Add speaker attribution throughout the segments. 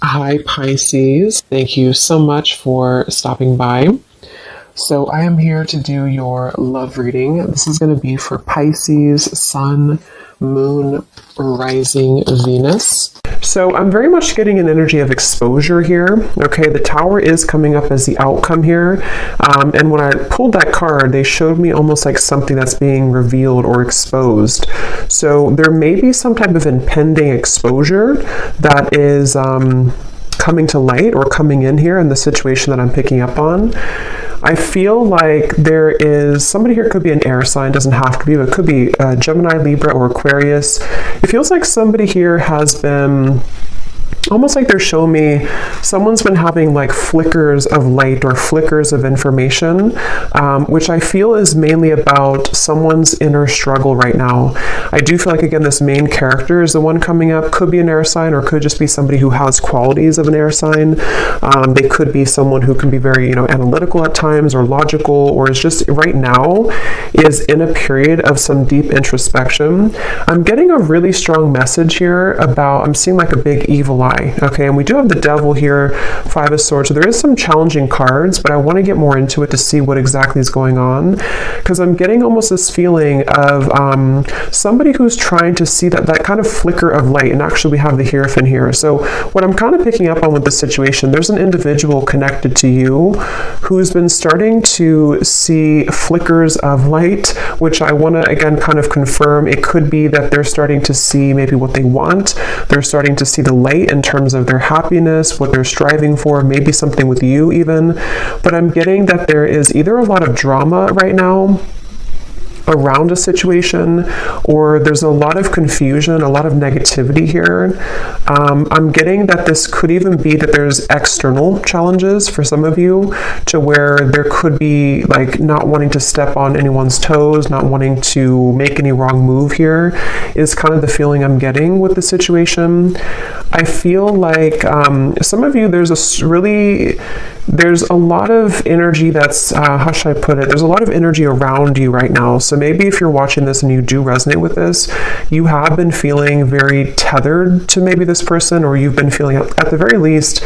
Speaker 1: Hi, Pisces. Thank you so much for stopping by. So, I am here to do your love reading. This is going to be for Pisces, Sun, Moon, Rising, Venus. So, I'm very much getting an energy of exposure here. Okay, the Tower is coming up as the outcome here. And when I pulled that card, they showed me almost like something that's being revealed or exposed. So, there may be some type of impending exposure that is coming to light or coming in here in the situation that I'm picking up on. I feel like there is somebody here, could be an air sign, doesn't have to be, but it could be Gemini, Libra, or Aquarius. It feels like somebody here has been almost like they're showing me someone's been having like flickers of light or flickers of information, which I feel is mainly about someone's inner struggle right now. I do feel like, again, this main character is the one coming up, could be an air sign or could just be somebody who has qualities of an air sign. They could be someone who can be very, analytical at times or logical, or is just right now is in a period of some deep introspection. I'm getting a really strong message here about, I'm seeing like a big evil eye. Okay, and we do have the Devil here, Five of Swords. So there is some challenging cards, but I want to get more into it to see what exactly is going on, because I'm getting almost this feeling of somebody who's trying to see that kind of flicker of light. And actually, we have the Hierophant here. So what I'm kind of picking up on with the situation, there's an individual connected to you who's been starting to see flickers of light, which I want to, again, kind of confirm. It could be that they're starting to see maybe what they want. They're starting to see the light in terms of their happiness, what they're striving for, maybe something with you even. But I'm getting that there is either a lot of drama right now around a situation, or there's a lot of confusion, a lot of negativity here. I'm getting that this could even be that there's external challenges for some of you, to where there could be like not wanting to step on anyone's toes, not wanting to make any wrong move here, is kind of the feeling I'm getting with the situation. I feel like some of you, there's a lot of energy that's, how should I put it? There's a lot of energy around you right now. So maybe if you're watching this and you do resonate with this, you have been feeling very tethered to maybe this person, or you've been feeling, at the very least,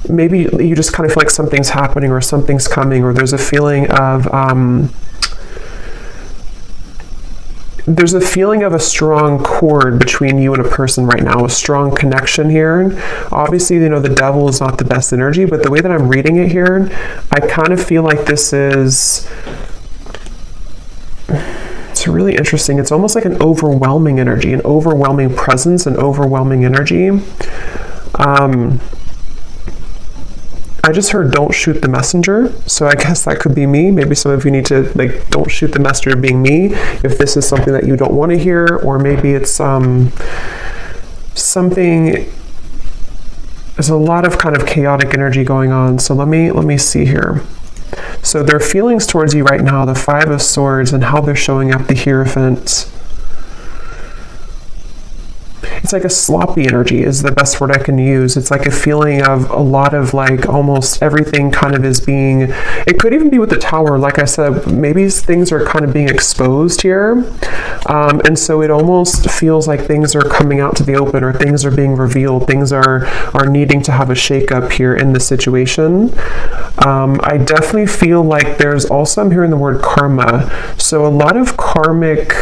Speaker 1: maybe you just kind of feel like something's happening or something's coming, or there's a feeling of, a strong cord between you and a person right now, a strong connection here. Obviously, the Devil is not the best energy, but the way that I'm reading it here, I kind of feel like this is, it's really interesting. It's almost like an overwhelming energy, an overwhelming presence, an overwhelming energy. I just heard don't shoot the messenger, so I guess that could be me. Maybe some of you need to, like, don't shoot the messenger being me, if this is something that you don't want to hear, or maybe it's something, there's a lot of kind of chaotic energy going on. So let me see here. So their feelings towards you right now, the Five of Swords, and how they're showing up, the Hierophant. It's like a sloppy energy is the best word I can use. It's like a feeling of a lot of like almost everything kind of is being, it could even be with the Tower. Like I said, maybe things are kind of being exposed here. And so it almost feels like things are coming out to the open, or things are being revealed. Things are needing to have a shakeup here in the situation. I definitely feel like there's also, I'm hearing the word karma. So a lot of karmic,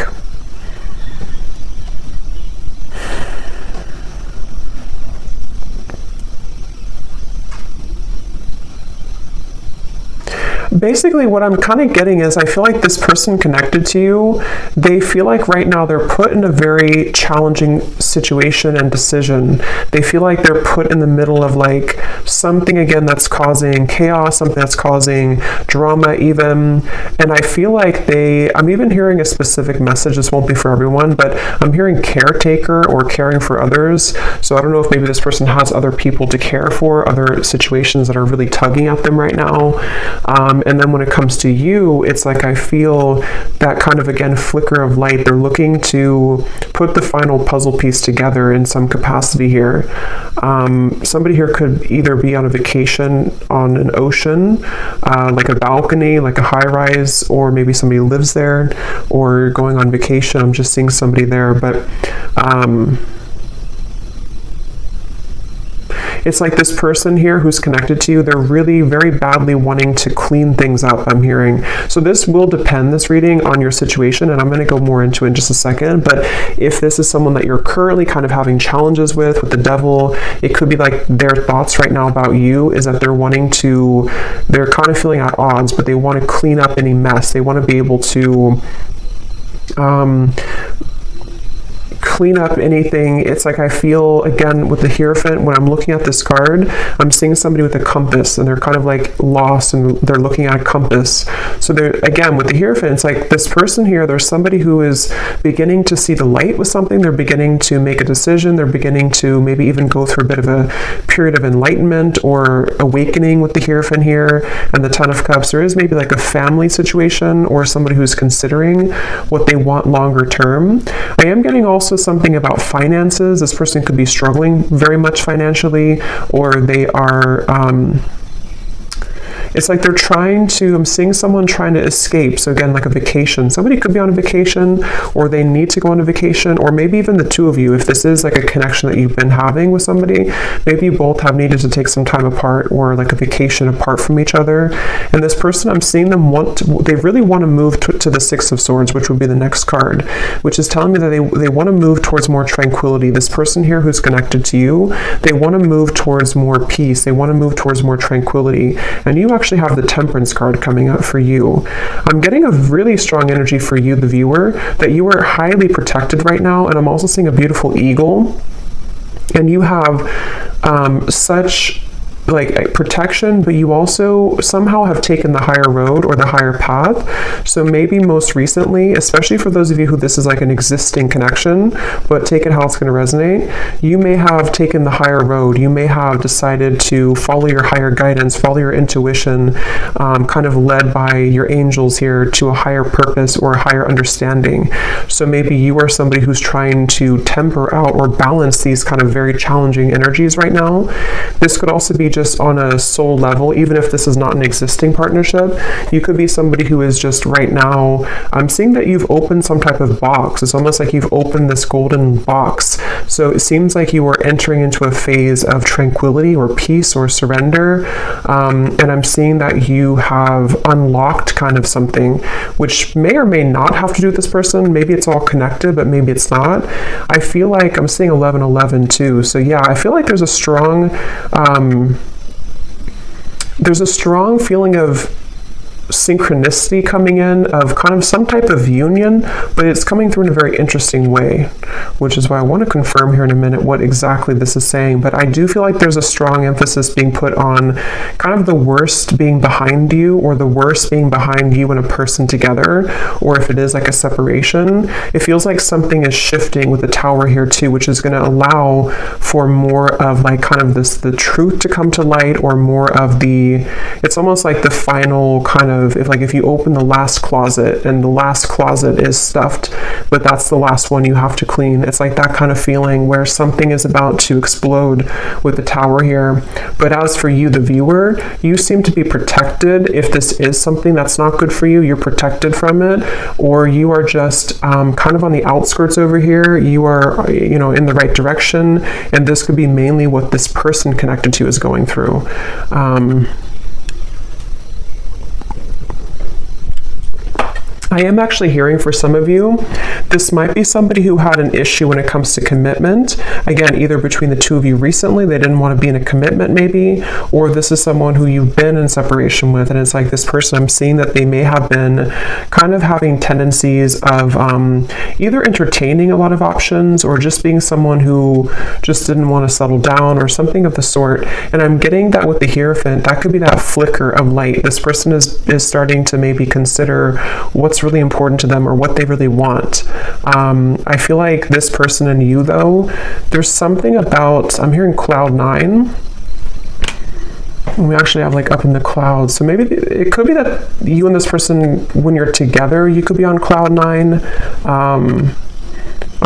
Speaker 1: basically what I'm kind of getting is, I feel like this person connected to you, they feel like right now they're put in a very challenging situation and decision. They feel like they're put in the middle of like something, again, that's causing chaos, something that's causing drama even. And I feel like I'm even hearing a specific message. This won't be for everyone, but I'm hearing caretaker or caring for others. So I don't know if maybe this person has other people to care for, other situations that are really tugging at them right now. And then when it comes to you, it's like I feel that kind of, again, flicker of light. They're looking to put the final puzzle piece together in some capacity here. Somebody here could either be on a vacation on an ocean, like a balcony, like a high-rise, or maybe somebody lives there, or going on vacation. I'm just seeing somebody there, but it's like this person here who's connected to you, they're really very badly wanting to clean things up, I'm hearing. So this will depend, this reading, on your situation, and I'm going to go more into it in just a second. But if this is someone that you're currently kind of having challenges with the devil, it could be like their thoughts right now about you is that they're kind of feeling at odds, but they want to clean up any mess. They want to be able to clean up anything. It's like I feel, again, with the Hierophant, when I'm looking at this card, I'm seeing somebody with a compass, and they're kind of like lost, and they're looking at a compass. So they're, again, with the Hierophant, it's like this person here, there's somebody who is beginning to see the light with something. They're beginning to make a decision. They're beginning to maybe even go through a bit of a period of enlightenment or awakening with the Hierophant here. And the Ten of Cups, there is maybe like a family situation or somebody who's considering what they want longer term. I am getting also something about finances. This person could be struggling very much financially, or they are it's like they're trying to, I'm seeing someone trying to escape. So again, like a vacation. Somebody could be on a vacation, or they need to go on a vacation, or maybe even the two of you, if this is like a connection that you've been having with somebody, maybe you both have needed to take some time apart, or like a vacation apart from each other. And this person, I'm seeing them they really want to move to the Six of Swords, which would be the next card, which is telling me that they want to move towards more tranquility. This person here who's connected to you, they want to move towards more peace. They want to move towards more tranquility. And you actually have the Temperance card coming up for you. I'm getting a really strong energy for you, the viewer, that you are highly protected right now. And I'm also seeing a beautiful eagle. And you have such like protection, but you also somehow have taken the higher road or the higher path. So maybe most recently, especially for those of you who this is like an existing connection, but take it how it's going to resonate, you may have taken the higher road. You may have decided to follow your higher guidance, follow your intuition, kind of led by your angels here to a higher purpose or a higher understanding. So maybe you are somebody who's trying to temper out or balance these kind of very challenging energies right now. This could also be just on a soul level, even if this is not an existing partnership. You could be somebody who is just right now, I'm seeing that you've opened some type of box. It's almost like you've opened this golden box. So it seems like you are entering into a phase of tranquility or peace or surrender. And I'm seeing that you have unlocked kind of something, which may or may not have to do with this person. Maybe it's all connected, but maybe it's not. I feel like I'm seeing 1111 too. So yeah, I feel like there's a strong feeling of synchronicity coming in, of kind of some type of union, but it's coming through in a very interesting way, which is why I want to confirm here in a minute what exactly this is saying. But I do feel like there's a strong emphasis being put on kind of the worst being behind you, or the worst being behind you and a person together, or if it is like a separation, it feels like something is shifting with the Tower here too, which is going to allow for more of like kind of the truth to come to light, or more of it's almost like the final kind of, if you open the last closet and the last closet is stuffed, but that's the last one you have to clean. It's like that kind of feeling where something is about to explode with the Tower here. But as for you, the viewer, you seem to be protected. If this is something that's not good for you, you're protected from it, or you are just kind of on the outskirts over here. You are, in the right direction, and this could be mainly what this person connected to is going through. I am actually hearing for some of you, this might be somebody who had an issue when it comes to commitment. Again, either between the two of you recently, they didn't want to be in a commitment maybe, or this is someone who you've been in separation with, and it's like this person, I'm seeing that they may have been kind of having tendencies of either entertaining a lot of options, or just being someone who just didn't want to settle down, or something of the sort. And I'm getting that with the Hierophant, that could be that flicker of light. This person is starting to maybe consider what's really important to them, or what they really want. I feel like this person and you, though, there's something about, I'm hearing cloud 9. We actually have like up in the clouds. So maybe it could be that you and this person, when you're together, you could be on cloud 9.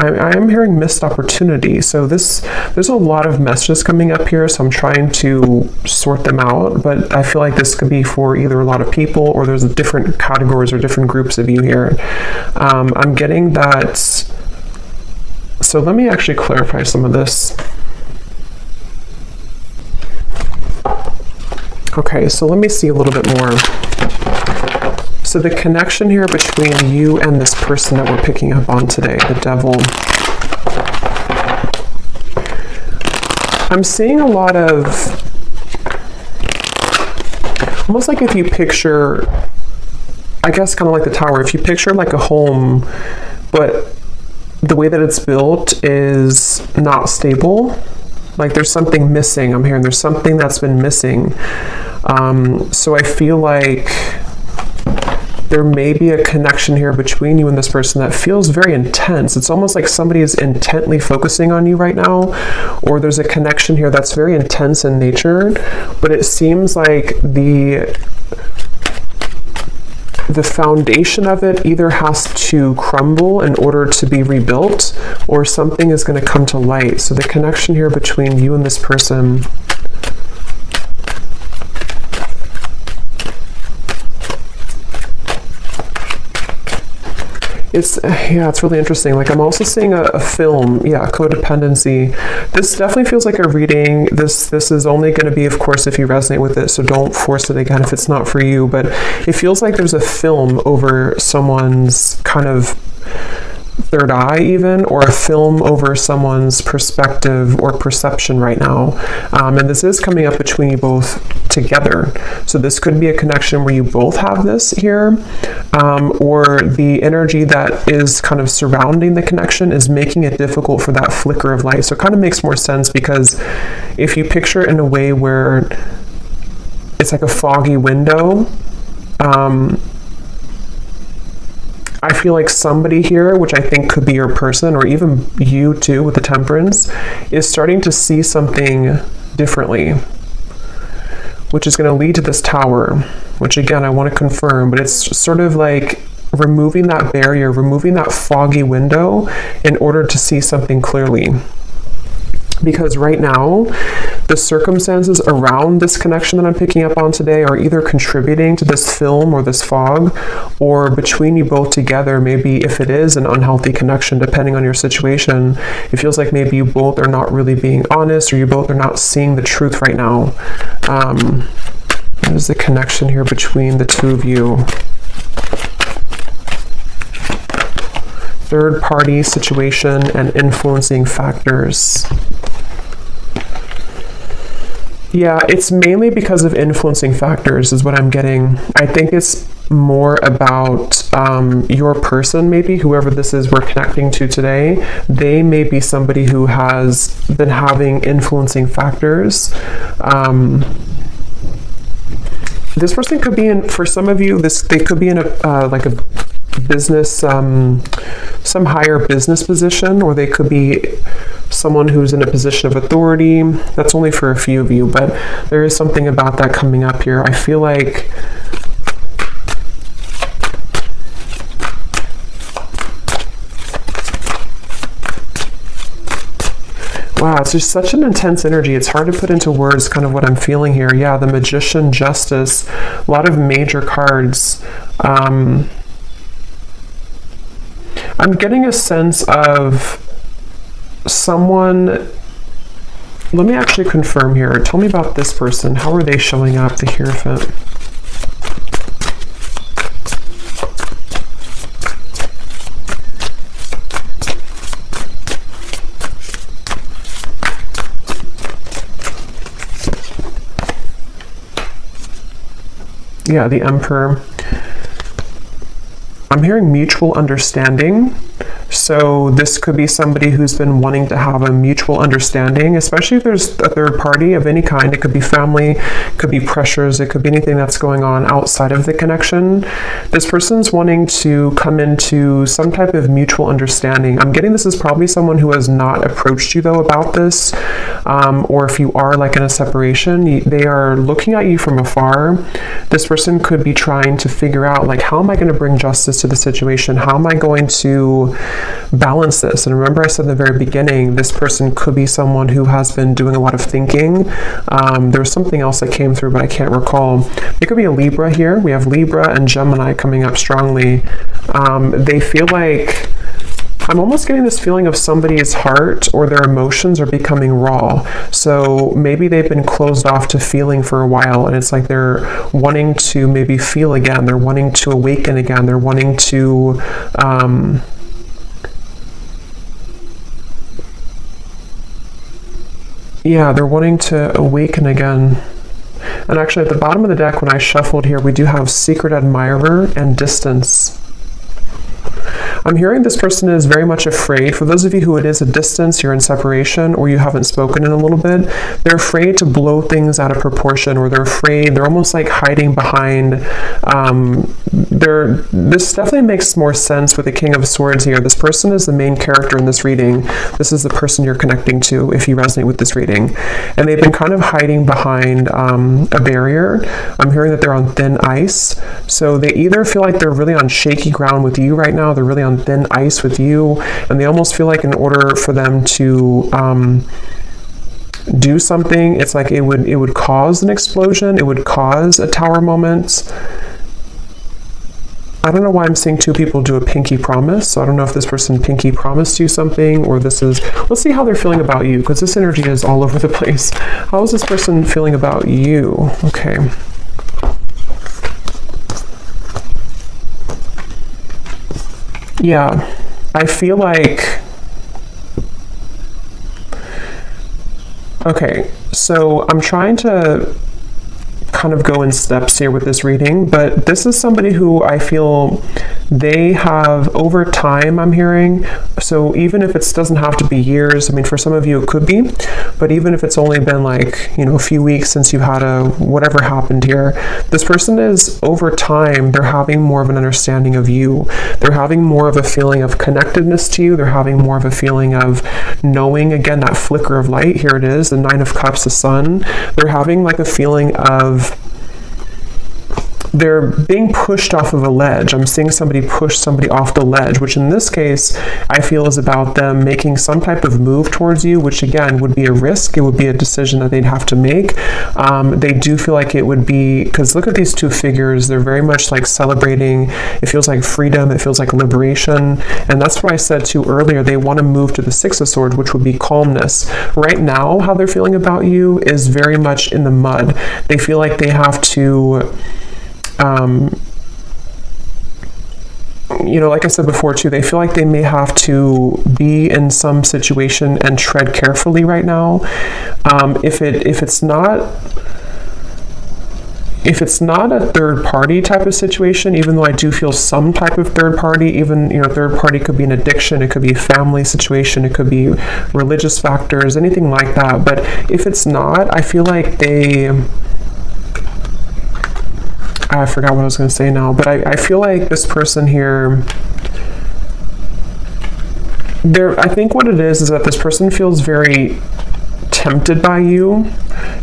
Speaker 1: I am hearing missed opportunity. So there's a lot of messages coming up here, so I'm trying to sort them out, but I feel like this could be for either a lot of people, or there's different categories or different groups of you here. I'm getting that. So let me actually clarify some of this. Okay, so let me see a little bit more. So the connection here between you and this person that we're picking up on today, the devil. I'm seeing a lot of, almost like if you picture, I guess kind of like the tower, if you picture like a home, but the way that it's built is not stable. Like there's something missing. I'm hearing there's something that's been missing. So I feel like there may be a connection here between you and this person that feels very intense. It's almost like somebody is intently focusing on you right now, or there's a connection here that's very intense in nature, but it seems like the foundation of it either has to crumble in order to be rebuilt, or something is going to come to light. So the connection here between you and this person, it's really interesting. Like I'm also seeing a film, codependency. This definitely feels like a reading. This is only going to be, of course, if you resonate with it, so don't force it again if it's not for you, but it feels like there's a film over someone's kind of third eye even, or a film over someone's perspective or perception right now. And this is coming up between you both together. So this could be a connection where you both have this here, or the energy that is kind of surrounding the connection is making it difficult for that flicker of light. So it kind of makes more sense, because if you picture it in a way where it's like a foggy window, I feel like somebody here, which I think could be your person, or even you too with the Temperance, is starting to see something differently, which is going to lead to this Tower, which again, I want to confirm, but it's sort of like removing that barrier, removing that foggy window in order to see something clearly. Because right now, the circumstances around this connection that I'm picking up on today are either contributing to this film or this fog, or between you both together, maybe if it is an unhealthy connection, depending on your situation, it feels like maybe you both are not really being honest, or you both are not seeing the truth right now. What is the connection here between the two of you? Third party situation and influencing factors. Yeah, it's mainly because of influencing factors is what I'm getting. I think it's more about your person, maybe, whoever this is we're connecting to today. They may be somebody who has been having influencing factors. This person could be in, for some of you, they could be in like a business, some higher business position, or they could be someone who's in a position of authority. That's only for a few of you, but there is something about that coming up here. I feel like wow, it's just such an intense energy. It's hard to put into words kind of what I'm feeling here. Yeah, the Magician, Justice, a lot of major cards. I'm getting a sense of someone. Let me actually confirm here. Tell me about this person. How are they showing up, the Hierophant? Yeah, the Emperor. I'm hearing mutual understanding. So this could be somebody who's been wanting to have a mutual understanding, especially if there's a third party of any kind. It could be family, it could be pressures, it could be anything that's going on outside of the connection. This person's wanting to come into some type of mutual understanding. I'm getting this is probably someone who has not approached you though about this, or if you are like in a separation, they are looking at you from afar. This person could be trying to figure out, like, how am I going to bring justice to the situation? How am I going to balance this? And remember, I said in the very beginning, this person could be someone who has been doing a lot of thinking. There was something else that came through, but I can't recall. It could be a Libra here. We have Libra and Gemini coming up strongly. They feel like I'm almost getting this feeling of somebody's heart or their emotions are becoming raw. So maybe they've been closed off to feeling for a while, and it's like they're wanting to maybe feel again. They're wanting to awaken again. They're wanting to they're wanting to awaken again. And actually at the bottom of the deck, when I shuffled here, we do have secret admirer and distance. I'm hearing this person is very much afraid. For those of you who it is a distance, you're in separation, or you haven't spoken in a little bit, they're afraid to blow things out of proportion, or they're almost like hiding behind, this definitely makes more sense with the King of Swords here. This person is the main character in this reading. This is the person you're connecting to if you resonate with this reading. And they've been kind of hiding behind a barrier. I'm hearing that they're on thin ice. So they either feel like they're really on shaky ground with you right now, they're really on thin ice with you, and they almost feel like in order for them to do something, it's like it would cause an explosion, it would cause a tower moment. I don't know why I'm seeing two people do a pinky promise, so I don't know if this person pinky promised you something, or this is, let's see how they're feeling about you, because this energy is all over the place. How is this person feeling about you? Okay. Yeah, I feel like, okay, so I'm trying to kind of go in steps here with this reading, but this is somebody who I feel they have over time, I'm hearing. So even if it doesn't have to be years, I mean, for some of you it could be, but even if it's only been like, a few weeks since you've had whatever happened here, this person is over time, they're having more of an understanding of you. They're having more of a feeling of connectedness to you. They're having more of a feeling of knowing, again, that flicker of light. Here it is, the Nine of Cups, the Sun. They're having like a feeling of they're being pushed off of a ledge. I'm seeing somebody push somebody off the ledge, which in this case, I feel is about them making some type of move towards you, which again would be a risk. It would be a decision that they'd have to make. They do feel like it would be, because look at these two figures, they're very much like celebrating. It feels like freedom. It feels like liberation. And that's what I said too earlier. They want to move to the Six of Swords, which would be calmness. Right now, how they're feeling about you is very much in the mud. They feel like they have to like I said before too, they feel like they may have to be in some situation and tread carefully right now. If it's not a third party type of situation, even though I do feel some type of third party, even, third party could be an addiction, it could be a family situation, it could be religious factors, anything like that. But if it's not, I feel like I forgot what I was going to say now, but I feel like this person here, I think what it is that this person feels very tempted by you,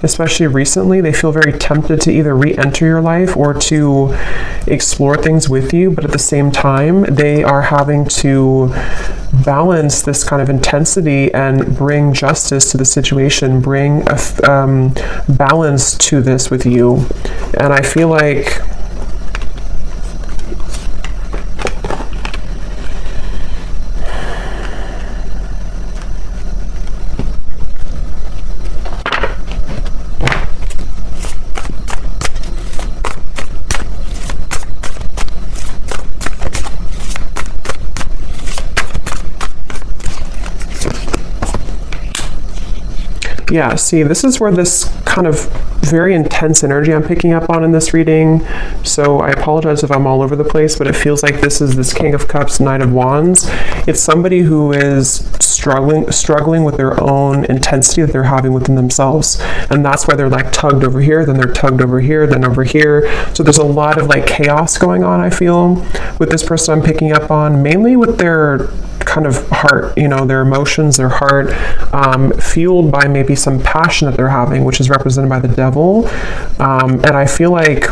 Speaker 1: especially recently. They feel very tempted to either re-enter your life or to explore things with you, but at the same time, they are having to balance this kind of intensity and bring justice to the situation, bring a balance to this with you. And I feel like yeah, see, this is where this kind of very intense energy I'm picking up on in this reading. So I apologize if I'm all over the place, but it feels like this is this King of Cups, Knight of Wands. It's somebody who is struggling with their own intensity that they're having within themselves. And that's why they're like tugged over here, then they're tugged over here, then over here. So there's a lot of like chaos going on, I feel, with this person I'm picking up on, mainly with their kind of heart, their emotions, their heart, fueled by maybe some passion that they're having, which is represented by the Devil. And I feel like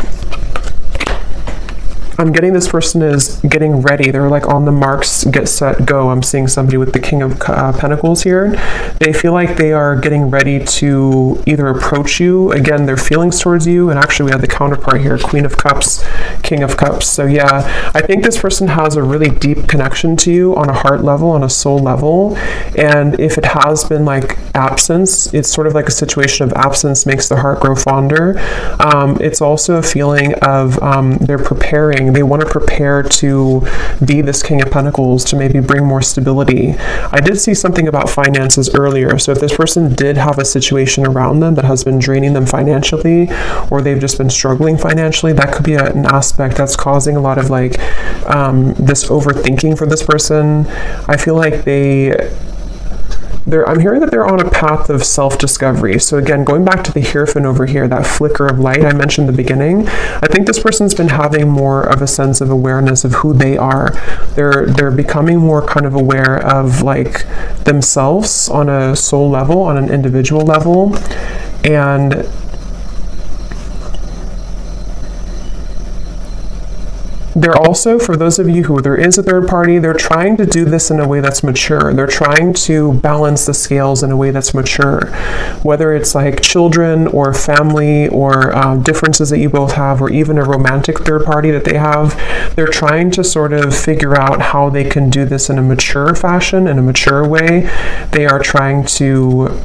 Speaker 1: I'm getting this person is getting ready. They're like on the marks, get set, go. I'm seeing somebody with the King of Pentacles here. They feel like they are getting ready to either approach you. Again, their feelings towards you. And actually we have the counterpart here, Queen of Cups, King of Cups. So yeah, I think this person has a really deep connection to you on a heart level, on a soul level. And if it has been like absence, it's sort of like a situation of absence makes the heart grow fonder. It's also a feeling of they're preparing. They want to prepare to be this King of Pentacles, to maybe bring more stability. I did see something about finances earlier. So if this person did have a situation around them that has been draining them financially, or they've just been struggling financially, that could be an aspect that's causing a lot of like this overthinking for this person. I feel like I'm hearing that they're on a path of self-discovery. So again, going back to the Hierophant over here, that flicker of light I mentioned in the beginning, I think this person's been having more of a sense of awareness of who they are. They're becoming more kind of aware of like themselves on a soul level, on an individual level. And they're also, for those of you who there is a third party, they're trying to do this in a way that's mature. They're trying to balance the scales in a way that's mature. Whether it's like children or family or differences that you both have, or even a romantic third party that they have, they're trying to sort of figure out how they can do this in a mature fashion, in a mature way. They are trying to...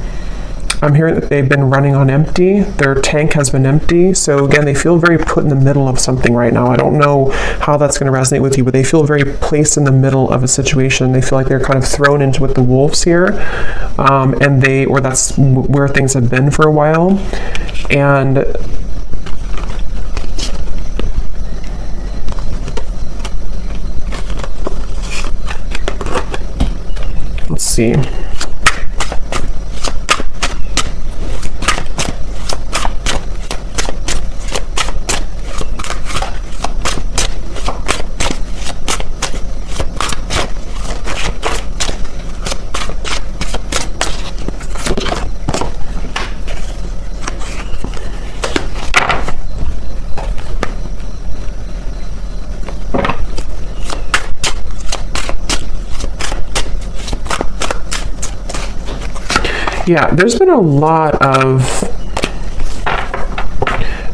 Speaker 1: I'm hearing that they've been running on empty. Their tank has been empty. So again, they feel very put in the middle of something right now. I don't know how that's going to resonate with you, but they feel very placed in the middle of a situation. They feel like they're kind of thrown into with the wolves here. Or that's where things have been for a while. And let's see. Yeah, there's been a lot of,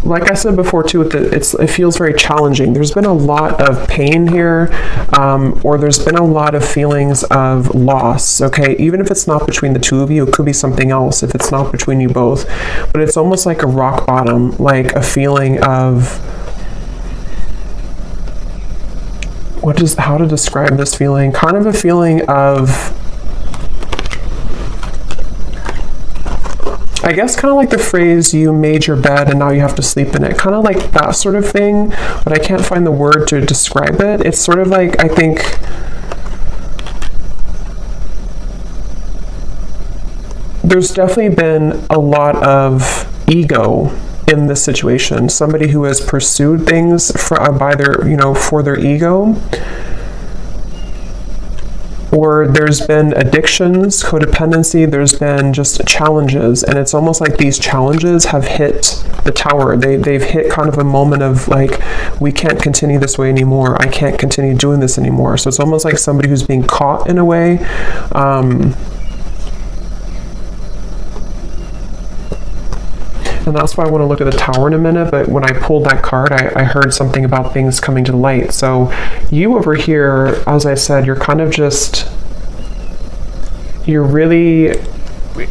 Speaker 1: like I said before too, it feels very challenging. There's been a lot of pain here, or there's been a lot of feelings of loss, okay? Even if it's not between the two of you, it could be something else if it's not between you both. But it's almost like a rock bottom, like a feeling of, how to describe this feeling? Kind of a feeling of, I guess kind of like the phrase, you made your bed and now you have to sleep in it. Kind of like that sort of thing, but I can't find the word to describe it. It's sort of like, I think, there's definitely been a lot of ego in this situation. Somebody who has pursued things for their ego. Or there's been addictions, codependency, there's been just challenges, and it's almost like these challenges have hit the tower. They've hit kind of a moment of like, we can't continue this way anymore. I can't continue doing this anymore. So it's almost like somebody who's being caught in a way. And that's why I want to look at the tower in a minute, but when I pulled that card, I heard something about things coming to light. So you over here, as I said, you're kind of just, you're really,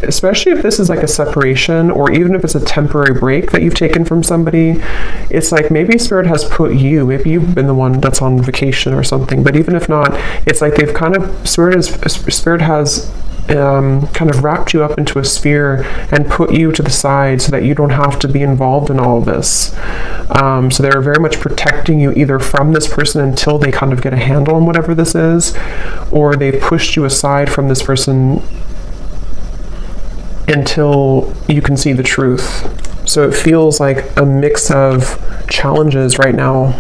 Speaker 1: especially if this is like a separation, or even if it's a temporary break that you've taken from somebody, it's like maybe Spirit has put you, maybe you've been the one that's on vacation or something, but even if not, it's like they've kind of, Spirit has kind of wrapped you up into a sphere and put you to the side so that you don't have to be involved in all of this. So they're very much protecting you either from this person until they kind of get a handle on whatever this is, or they pushed you aside from this person until you can see the truth. So it feels like a mix of challenges right now.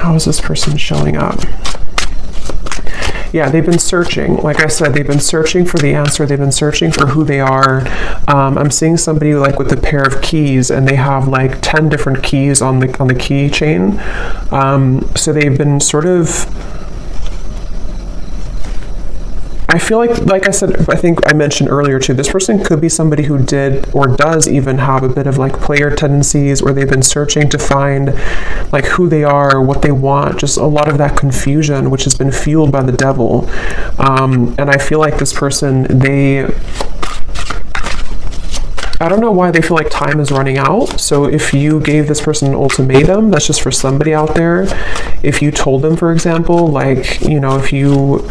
Speaker 1: How is this person showing up? Yeah, they've been searching. Like I said, they've been searching for the answer. They've been searching for who they are. I'm seeing somebody like with a pair of keys, and they have like 10 different keys on the keychain. So they've been sort of, I feel like I said, I think I mentioned earlier too, this person could be somebody who did or does even have a bit of like player tendencies, or they've been searching to find like who they are, what they want, just a lot of that confusion, which has been fueled by the devil. And I feel like this person, I don't know why they feel like time is running out. So if you gave this person an ultimatum, that's just for somebody out there. If you told them, for example, like, you know, if you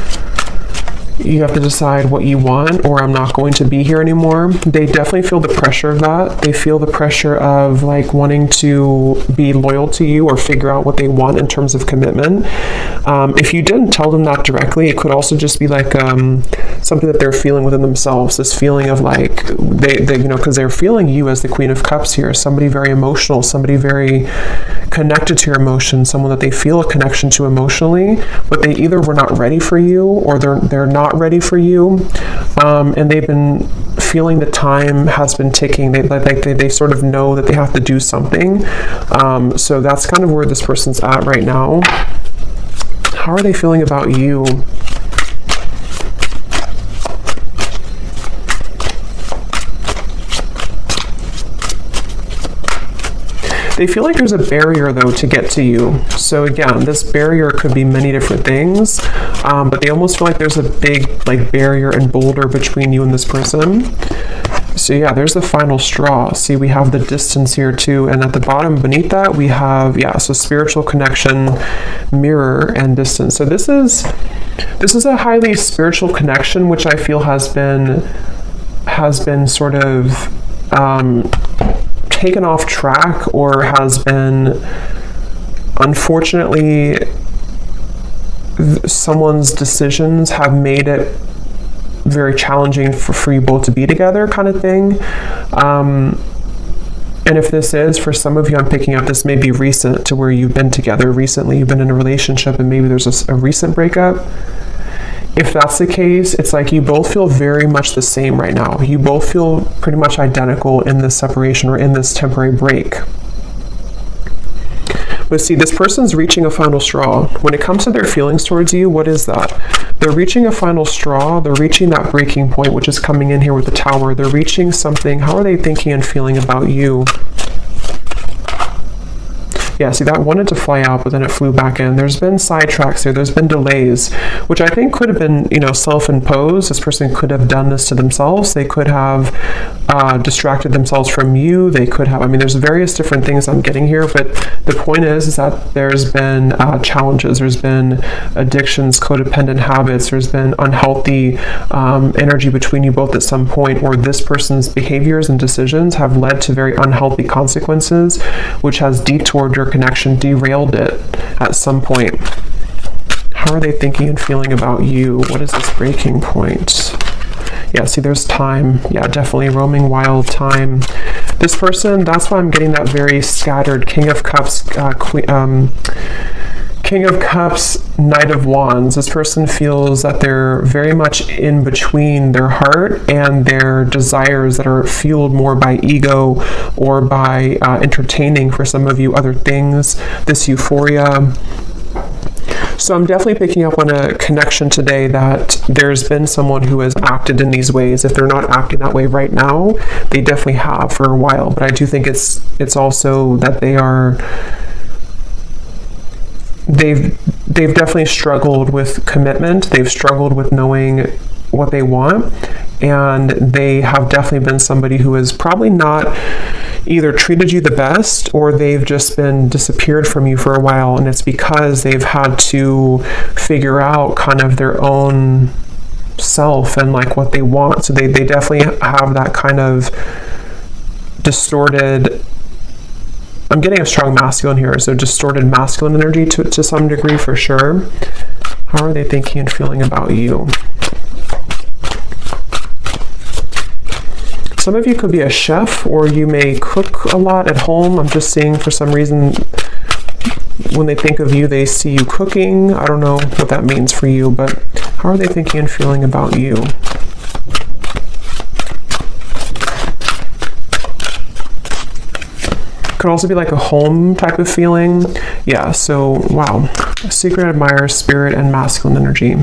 Speaker 1: have to decide what you want, or I'm not going to be here anymore. They definitely feel the pressure of that. They feel the pressure of like wanting to be loyal to you or figure out what they want in terms of commitment. If you didn't tell them that directly, it could also just be like something that they're feeling within themselves, this feeling of like, they you know, because they're feeling you as the Queen of Cups here, somebody very emotional, somebody very connected to your emotions, someone that they feel a connection to emotionally, but they either were not ready for you, or they're not ready for you, and they've been feeling the time has been ticking. They sort of know that they have to do something. So that's kind of where this person's at right now. How are they feeling about you? They feel like there's a barrier, though, to get to you. So again, this barrier could be many different things, but they almost feel like there's a big like barrier and boulder between you and this person. So yeah, there's the final straw. See, we have the distance here too, and at the bottom beneath that we have, yeah, so spiritual connection, mirror, and distance. So this is a highly spiritual connection, which I feel has been sort of taken off track, or has been, unfortunately, someone's decisions have made it very challenging for you both to be together, kind of thing. And if this is, for some of you, I'm picking up, this may be recent, to where you've been together recently, you've been in a relationship, and maybe there's a recent breakup. If that's the case, it's like you both feel very much the same right now. You both feel pretty much identical in this separation, or in this temporary break. But see, this person's reaching a final straw. When it comes to their feelings towards you, what is that? They're reaching a final straw. They're reaching that breaking point, which is coming in here with the Tower. They're reaching something. How are they thinking and feeling about you? Yeah, see, that wanted to fly out, but then it flew back in. There's been sidetracks here. There's been delays, which I think could have been, you know, self-imposed. This person could have done this to themselves. They could have distracted themselves from you. They could have, I mean, there's various different things I'm getting here, but the point is that there's been challenges. There's been addictions, codependent habits. There's been unhealthy energy between you both at some point, or this person's behaviors and decisions have led to very unhealthy consequences, which has detoured your connection, derailed it at some point. How are they thinking and feeling about you? What is this breaking point? Yeah, see, there's time. Yeah, definitely roaming wild time. This person, that's why I'm getting that very scattered King of Cups, King of Cups, Knight of Wands. This person feels that they're very much in between their heart and their desires that are fueled more by ego, or by entertaining, for some of you, other things, this euphoria. So I'm definitely picking up on a connection today that there's been someone who has acted in these ways. If they're not acting that way right now, they definitely have for a while. But I do think it's also that they've definitely struggled with commitment. They've struggled with knowing what they want, and they have definitely been somebody who has probably not either treated you the best, or they've just been disappeared from you for a while, and it's because they've had to figure out kind of their own self and like what they want. So they definitely have that kind of distorted, I'm getting a strong masculine here, so distorted masculine energy to some degree, for sure. How are they thinking and feeling about you? Some of you could be a chef, or you may cook a lot at home. I'm just seeing, for some reason, when they think of you, they see you cooking. I don't know what that means for you, but how are they thinking and feeling about you? Could also be like a home type of feeling. Yeah, so wow. Secret admirer, spirit, and masculine energy.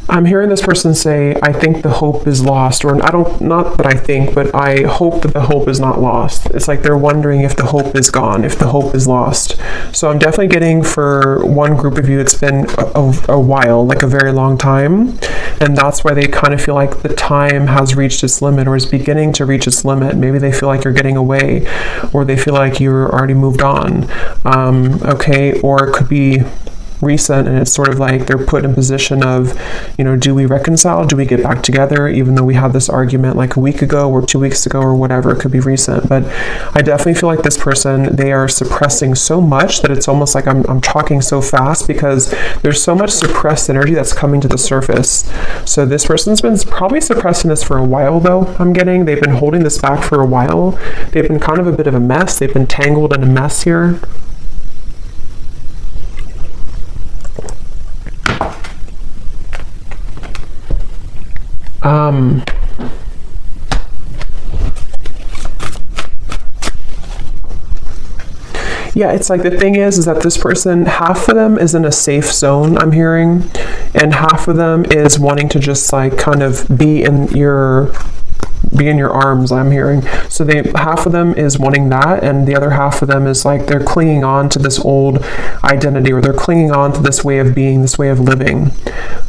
Speaker 1: I'm hearing this person say, I think the hope is lost, or not that I think, but I hope that the hope is not lost. It's like they're wondering if the hope is gone, if the hope is lost. So I'm definitely getting for one group of you, it's been a while, like a very long time. And that's why they kind of feel like the time has reached its limit or is beginning to reach its limit. Maybe they feel like you're getting away, or they feel like you're already moved on. Okay, or it could be recent, and it's sort of like they're put in position of, do we reconcile? Do we get back together? Even though we had this argument like a week ago or 2 weeks ago or whatever, it could be recent. But I definitely feel like this person, they are suppressing so much that it's almost like I'm talking so fast because there's so much suppressed energy that's coming to the surface. So this person's been probably suppressing this for a while though, I'm getting. They've been holding this back for a while. They've been kind of a bit of a mess. They've been tangled in a mess here. Yeah, it's like the thing is that this person, half of them is in a safe zone, I'm hearing, and half of them is wanting to just like kind of be in your arms, I'm hearing. So half of them is wanting that, and the other half of them is like they're clinging on to this old identity, or they're clinging on to this way of being, this way of living.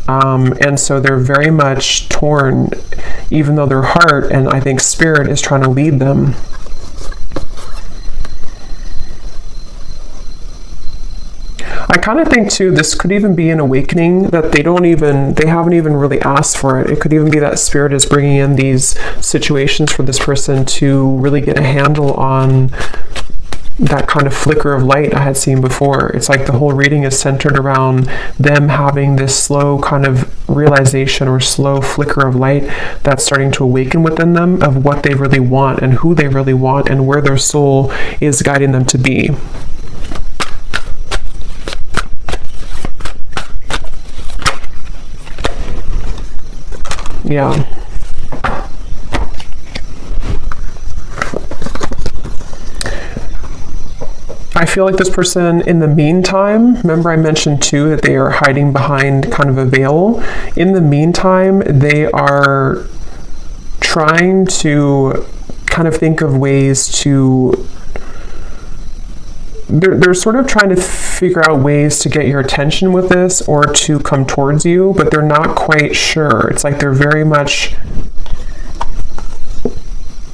Speaker 1: And so they're very much torn, even though their heart and I think spirit is trying to lead them. I kind of think too, this could even be an awakening that they haven't even really asked for it. It could even be that spirit is bringing in these situations for this person to really get a handle on that kind of flicker of light I had seen before. It's like the whole reading is centered around them having this slow kind of realization or slow flicker of light that's starting to awaken within them of what they really want and who they really want and where their soul is guiding them to be. Yeah. I feel like this person, in the meantime, remember I mentioned too that they are hiding behind kind of a veil. In the meantime, they are trying to kind of think of ways to, they're sort of trying to figure out ways to get your attention with this or to come towards you, but they're not quite sure. It's like they're very much,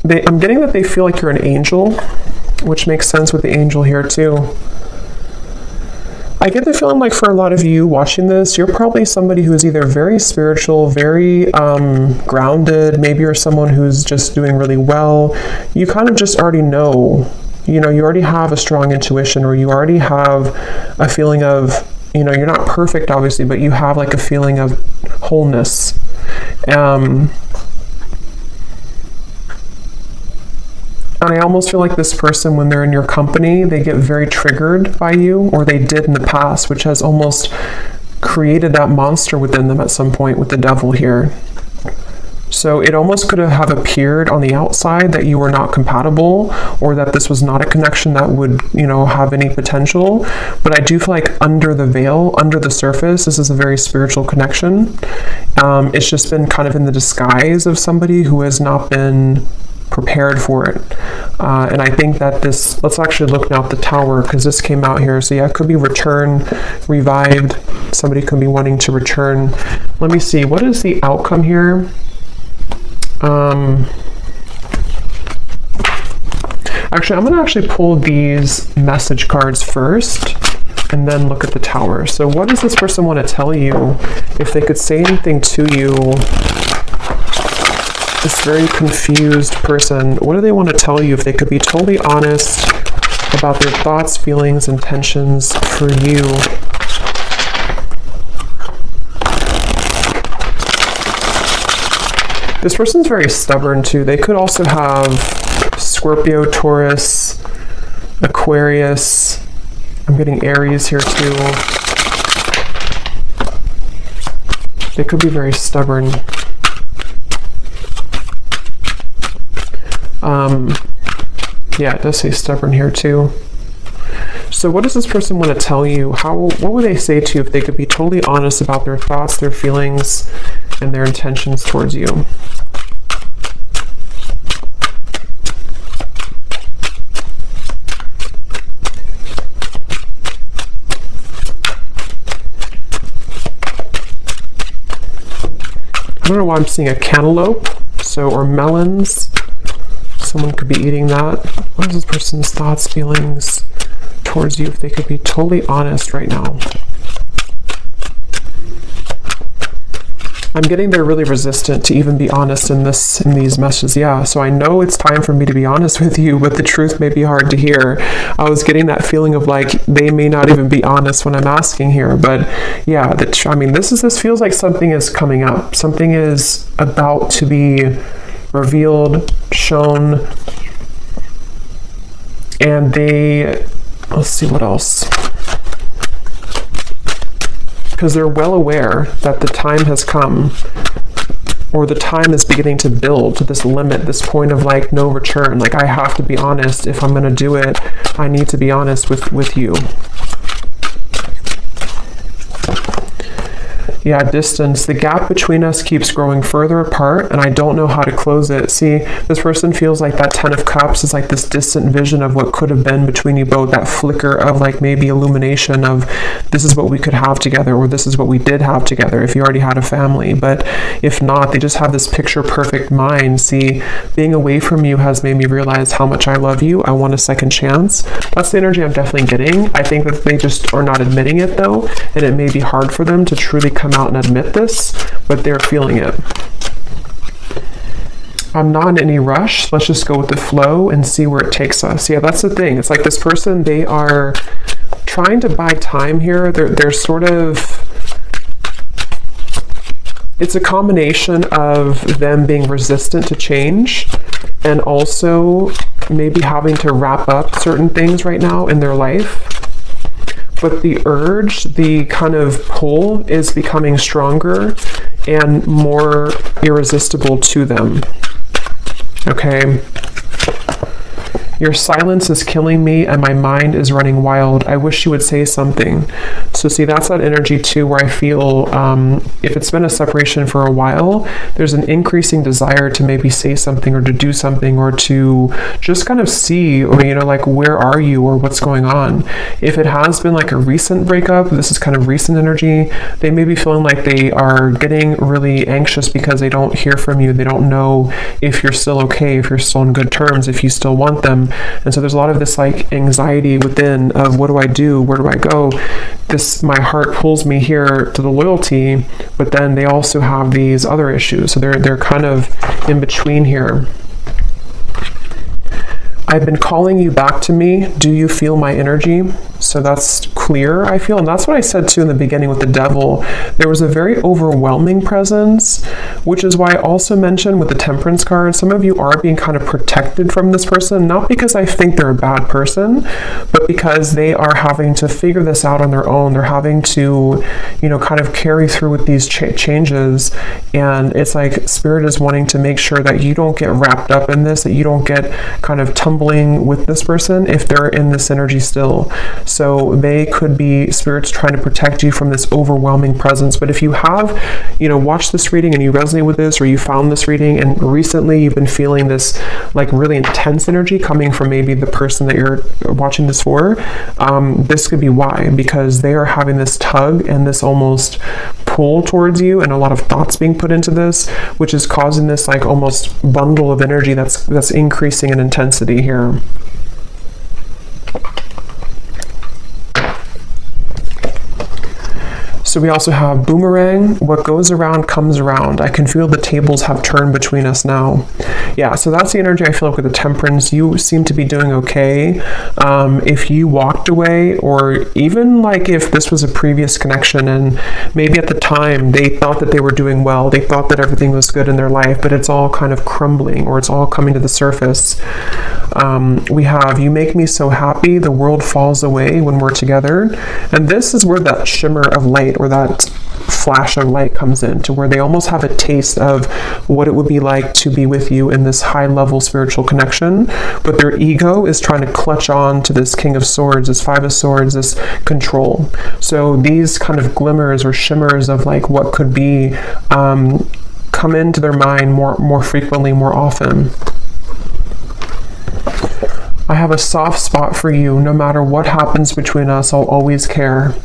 Speaker 1: I'm getting that they feel like you're an angel, which makes sense with the angel here too. I get the feeling like for a lot of you watching this, you're probably somebody who is either very spiritual, very grounded, maybe you're someone who's just doing really well. You kind of just already know. You already have a strong intuition, or you already have a feeling of, you're not perfect obviously, but you have like a feeling of wholeness. And I almost feel like this person, when they're in your company, they get very triggered by you, or they did in the past, which has almost created that monster within them at some point with the devil here. So it almost could have appeared on the outside that you were not compatible, or that this was not a connection that would, have any potential. But I do feel like under the veil, under the surface, this is a very spiritual connection. It's just been kind of in the disguise of somebody who has not been prepared for it. And I think that let's actually look now at the Tower, because this came out here. So yeah, it could be return, revived. Somebody could be wanting to return. Let me see, what is the outcome here? Actually, I'm going to pull these message cards first and then look at the Tower. So what does this person want to tell you? If they could say anything to you, this very confused person, what do they want to tell you? If they could be totally honest about their thoughts, feelings, intentions for you. This person's very stubborn too. They could also have Scorpio, Taurus, Aquarius. I'm getting Aries here too. They could be very stubborn. Yeah, it does say stubborn here too. So what does this person want to tell you? What would they say to you if they could be totally honest about their thoughts, their feelings, and their intentions towards you? I don't know why I'm seeing a cantaloupe, or melons. Someone could be eating that. What is this person's thoughts, feelings towards you if they could be totally honest right now? I'm getting they're really resistant to even be honest in these messages. Yeah, so I know it's time for me to be honest with you, but the truth may be hard to hear. I was getting that feeling of like they may not even be honest when I'm asking here, but yeah, this feels like something is coming up. Something is about to be revealed, shown, and let's see what else. Because they're well aware that the time has come, or the time is beginning to build to this limit, this point of like no return. Like I have to be honest. If I'm going to do it, I need to be honest with you. Yeah, distance. The gap between us keeps growing further apart, and I don't know how to close it. See, this person feels like that 10 of Cups is like this distant vision of what could have been between you both, that flicker of like maybe illumination of this is what we could have together, or this is what we did have together if you already had a family. But if not, they just have this picture perfect mind. See, being away from you has made me realize how much I love you. I want a second chance. That's the energy I'm definitely getting. I think that they just are not admitting it though, and it may be hard for them to truly come out and admit this, but they're feeling it. I'm not in any rush. Let's just go with the flow and see where it takes us. Yeah, that's the thing. It's like this person, they are trying to buy time here. They're sort of, it's a combination of them being resistant to change and also maybe having to wrap up certain things right now in their life. But the urge, the kind of pull is becoming stronger and more irresistible to them. Okay. Your silence is killing me and my mind is running wild. I wish you would say something. So see, that's that energy too, where I feel if it's been a separation for a while, there's an increasing desire to maybe say something or to do something or to just kind of see, or like where are you or what's going on. If it has been like a recent breakup, this is kind of recent energy, they may be feeling like they are getting really anxious because they don't hear from you. They don't know if you're still okay, if you're still on good terms, if you still want them. And so there's a lot of this like anxiety within of what do I do? Where do I go? My heart pulls me here to the loyalty, but then they also have these other issues. So they're kind of in between here. I've been calling you back to me. Do you feel my energy? So that's clear, I feel. And that's what I said too in the beginning with the devil. There was a very overwhelming presence, which is why I also mentioned with the Temperance card, some of you are being kind of protected from this person, not because I think they're a bad person, but because they are having to figure this out on their own. They're having to, kind of carry through with these changes. And it's like Spirit is wanting to make sure that you don't get wrapped up in this, that you don't get kind of tumbling with this person if they're in this energy still. So they could be spirits trying to protect you from this overwhelming presence. But if you have, watched this reading and you resonate with this, or you found this reading and recently you've been feeling this like really intense energy coming from maybe the person that you're watching this for, this could be why, because they are having this tug and this almost pull towards you and a lot of thoughts being put into this, which is causing this like almost bundle of energy that's increasing in intensity here. So we also have boomerang. What goes around comes around. I can feel the tables have turned between us now. Yeah, so that's the energy I feel like with the Temperance. You seem to be doing okay. If you walked away, or even like if this was a previous connection and maybe at the time they thought that they were doing well, they thought that everything was good in their life, but it's all kind of crumbling or it's all coming to the surface. We have, you make me so happy, the world falls away when we're together. And this is where that shimmer of light or that flash of light comes in, to where they almost have a taste of what it would be like to be with you in this high level spiritual connection, but their ego is trying to clutch on to this King of Swords, this Five of Swords, this control. So these kind of glimmers or shimmers of like what could be come into their mind more frequently, more often. I have a soft spot for you. No matter what happens between us, I'll always care.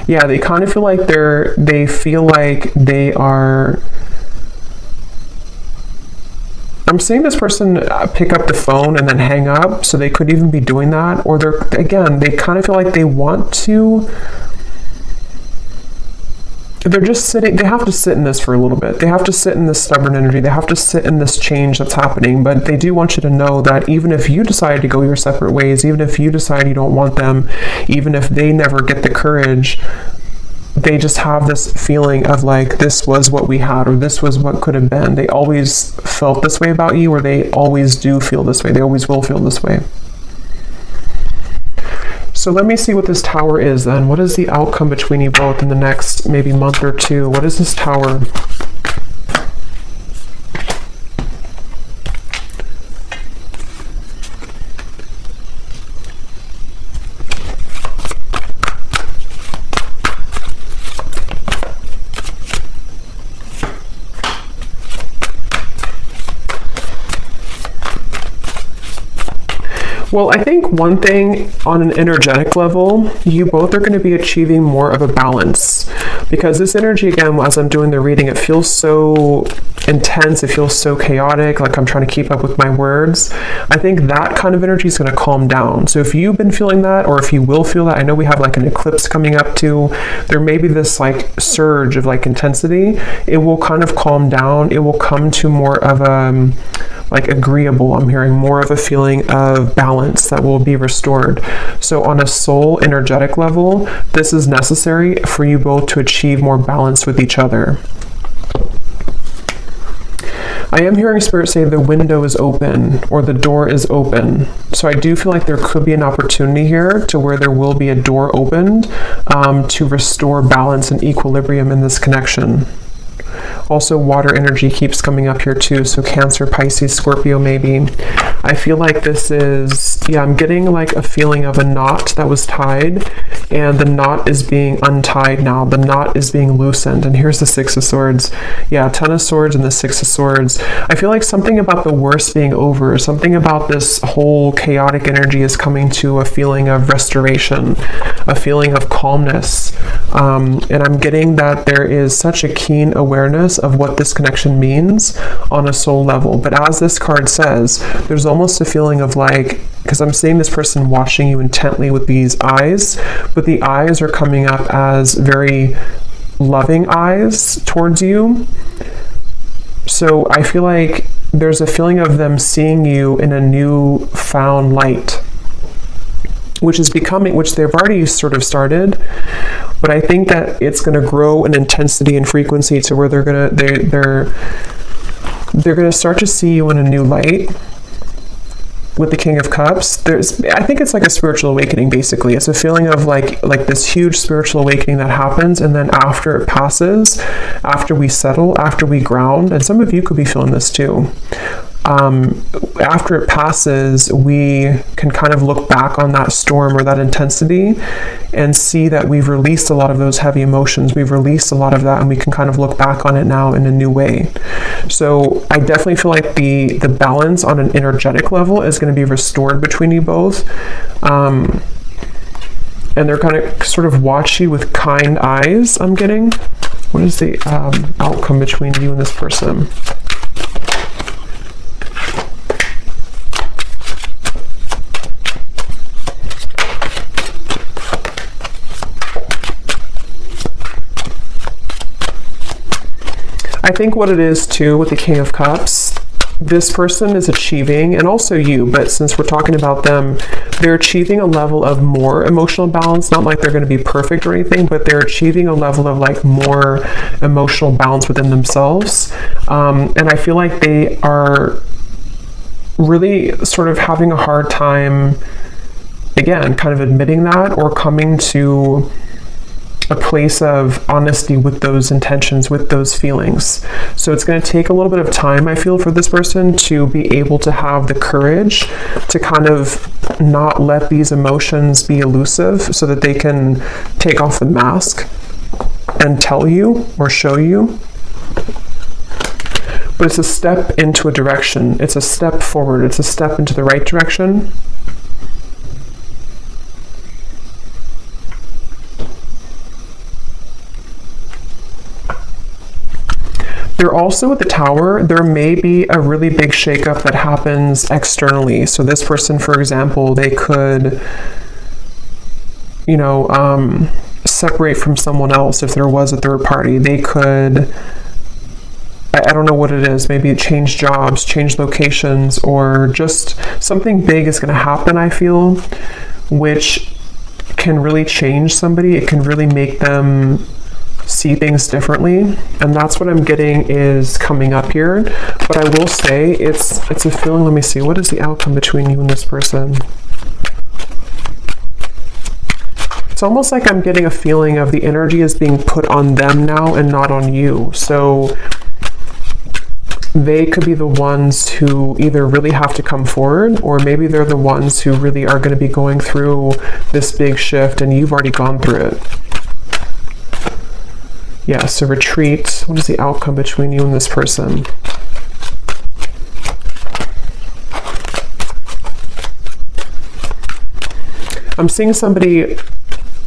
Speaker 1: Yeah, they kind of feel like they feel like they are. I'm seeing this person pick up the phone and then hang up, so they could even be doing that. Or they kind of feel like they want to. They're just sitting, they have to sit in this for a little bit. They have to sit in this stubborn energy. They have to sit in this change that's happening. But they do want you to know that even if you decide to go your separate ways, even if you decide you don't want them, even if they never get the courage, they just have this feeling of like, this was what we had, or this was what could have been. They always felt this way about you, or they always do feel this way. They always will feel this way. So let me see what this Tower is then. What is the outcome between you both in the next maybe month or two? What is this Tower? Well, I think one thing on an energetic level, you both are going to be achieving more of a balance, because this energy, again, as I'm doing the reading, it feels so intense. It feels so chaotic, like I'm trying to keep up with my words. I think that kind of energy is going to calm down. So if you've been feeling that, or if you will feel that, I know we have like an eclipse coming up too. There may be this like surge of like intensity. It will kind of calm down. It will come to more of a like agreeable, I'm hearing more of a feeling of balance that will be restored. So on a soul energetic level, this is necessary for you both to achieve more balance with each other. I am hearing Spirit say the window is open, or the door is open. So I do feel like there could be an opportunity here to where there will be a door opened to restore balance and equilibrium in this connection. Also, water energy keeps coming up here too, so Cancer, Pisces, Scorpio maybe. I feel like this is, yeah, I'm getting like a feeling of a knot that was tied, and the knot is being untied now. The knot is being loosened, and here's the Six of Swords. Yeah, Ten of Swords and the Six of Swords. I feel like something about the worst being over, something about this whole chaotic energy is coming to a feeling of restoration, a feeling of calmness. And I'm getting that there is such a keen awareness of what this connection means on a soul level. But as this card says, there's almost a feeling of like, because I'm seeing this person watching you intently with these eyes, but the eyes are coming up as very loving eyes towards you. So I feel like there's a feeling of them seeing you in a new found light, which they've already sort of started, but I think that it's going to grow in intensity and frequency to where they're going to start to see you in a new light. With the King of Cups, I think it's like a spiritual awakening, basically. It's a feeling of like this huge spiritual awakening that happens, and then after it passes, after we settle, after we ground, and some of you could be feeling this too. After it passes, we can kind of look back on that storm or that intensity and see that we've released a lot of those heavy emotions. We've released a lot of that, and we can kind of look back on it now in a new way. So I definitely feel like the balance on an energetic level is going to be restored between you both. And they're going to sort of watch you with kind eyes, I'm getting. What is the outcome between you and this person? I think what it is too with the King of Cups, this person is achieving, and also you, but since we're talking about them, they're achieving a level of more emotional balance. Not like they're going to be perfect or anything, but they're achieving a level of like more emotional balance within themselves. And I feel like they are really sort of having a hard time, again, kind of admitting that or coming to a place of honesty with those intentions, with those feelings. So it's going to take a little bit of time, I feel, for this person to be able to have the courage to kind of not let these emotions be elusive so that they can take off the mask and tell you or show you. But it's a step into a direction. It's a step forward. It's a step into the right direction. They're also at the Tower. There may be a really big shakeup that happens externally. So this person, for example, they could, separate from someone else if there was a third party. They could, I don't know what it is, maybe change jobs, change locations, or just something big is going to happen, I feel, which can really change somebody. It can really make them see things differently, and that's what I'm getting is coming up here. But I will say it's a feeling. Let me see, what is the outcome between you and this person? It's almost like I'm getting a feeling of the energy is being put on them now and not on you. So they could be the ones who either really have to come forward, or maybe they're the ones who really are going to be going through this big shift and you've already gone through it. Yeah, so retreat. What is the outcome between you and this person? I'm seeing somebody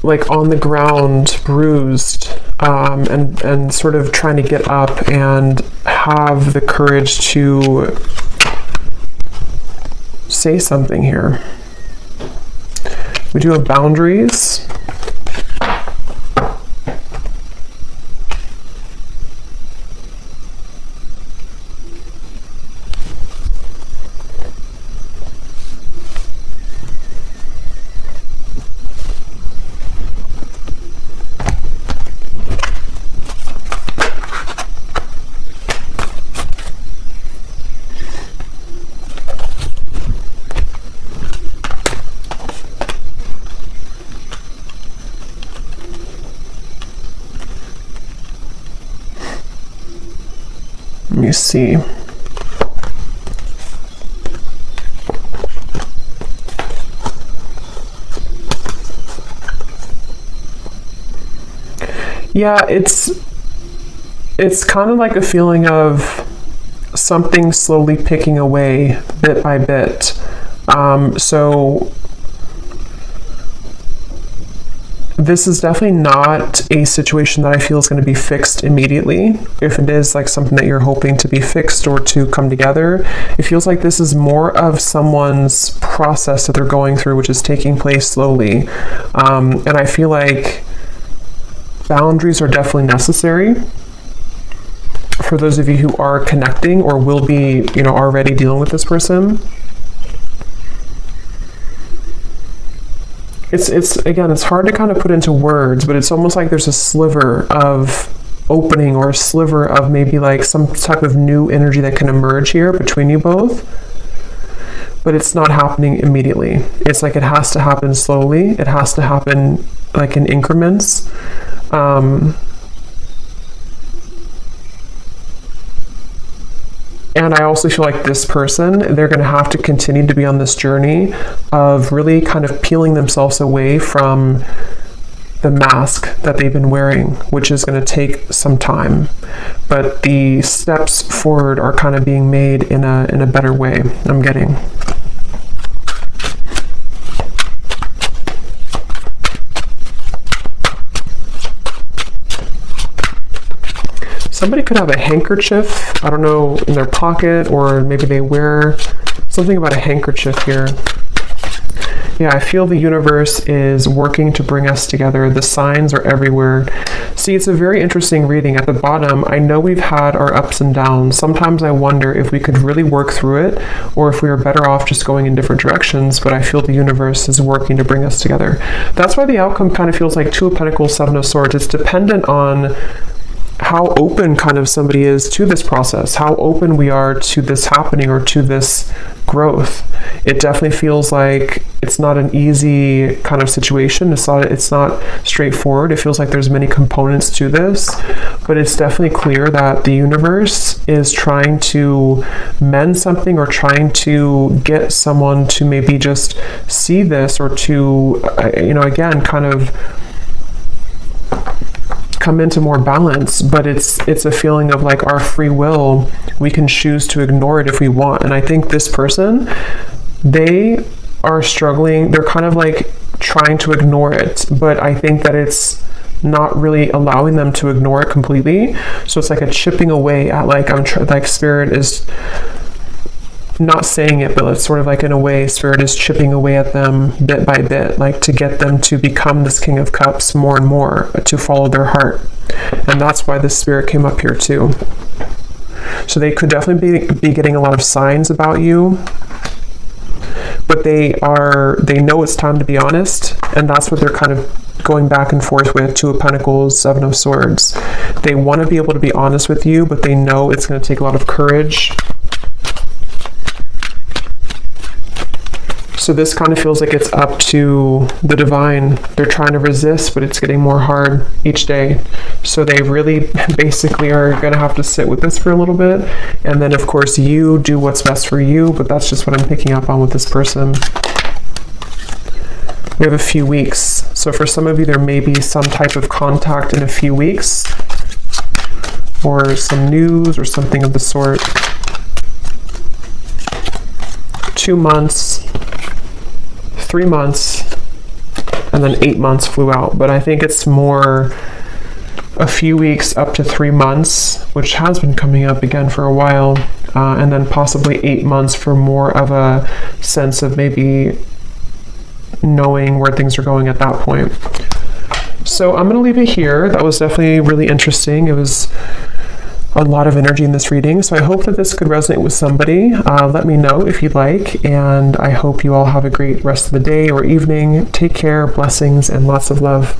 Speaker 1: like on the ground, bruised, and sort of trying to get up and have the courage to say something here. We do have boundaries. Let me see. Yeah, it's kind of like a feeling of something slowly picking away bit by bit. So this is definitely not a situation that I feel is going to be fixed immediately. If it is like something that you're hoping to be fixed or to come together, it feels like this is more of someone's process that they're going through, which is taking place slowly. And I feel like boundaries are definitely necessary for those of you who are connecting or will be, already dealing with this person. It's hard to kind of put into words, but it's almost like there's a sliver of opening or a sliver of maybe like some type of new energy that can emerge here between you both. But it's not happening immediately. It's like it has to happen slowly. It has to happen like in increments. And I also feel like this person, they're going to have to continue to be on this journey of really kind of peeling themselves away from the mask that they've been wearing, which is going to take some time. But the steps forward are kind of being made in a better way, I'm getting. Somebody could have a handkerchief, I don't know, in their pocket, or maybe they wear something about a handkerchief here. Yeah, I feel the universe is working to bring us together. The signs are everywhere. See, it's a very interesting reading. At the bottom, I know we've had our ups and downs. Sometimes I wonder if we could really work through it, or if we were better off just going in different directions, but I feel the universe is working to bring us together. That's why the outcome kind of feels like Two of Pentacles, Seven of Swords. It's dependent on how open kind of somebody is to this process, how open we are to this happening or to this growth. It definitely feels like it's not an easy kind of situation. It's not straightforward. It feels like there's many components to this, but it's definitely clear that the universe is trying to mend something or trying to get someone to maybe just see this or to, again, kind of come into more balance. But it's a feeling of like our free will. We can choose to ignore it if we want. And I think this person, they are struggling. They're kind of like trying to ignore it, but I think that it's not really allowing them to ignore it completely. So it's like a chipping away at like spirit is not saying it, but it's sort of like in a way spirit is chipping away at them bit by bit, like to get them to become this King of Cups more and more, to follow their heart. And that's why this spirit came up here too. So they could definitely be getting a lot of signs about you, but they know it's time to be honest, and that's what they're kind of going back and forth with. Two of Pentacles, Seven of Swords. They want to be able to be honest with you, but they know it's going to take a lot of courage. So this kind of feels like it's up to the divine. They're trying to resist, but it's getting more hard each day. So they really basically are going to have to sit with this for a little bit. And then, of course, you do what's best for you, but that's just what I'm picking up on with this person. We have a few weeks. So for some of you, there may be some type of contact in a few weeks, or some news or something of the sort. 2 months. 3 months, and then 8 months flew out. But I think it's more a few weeks up to 3 months, which has been coming up again for a while, and then possibly 8 months for more of a sense of maybe knowing where things are going at that point. So I'm going to leave it here. That was definitely really interesting. It was a lot of energy in this reading, so I hope that this could resonate with somebody. Let me know if you'd like, and I hope you all have a great rest of the day or evening. Take care, blessings, and lots of love.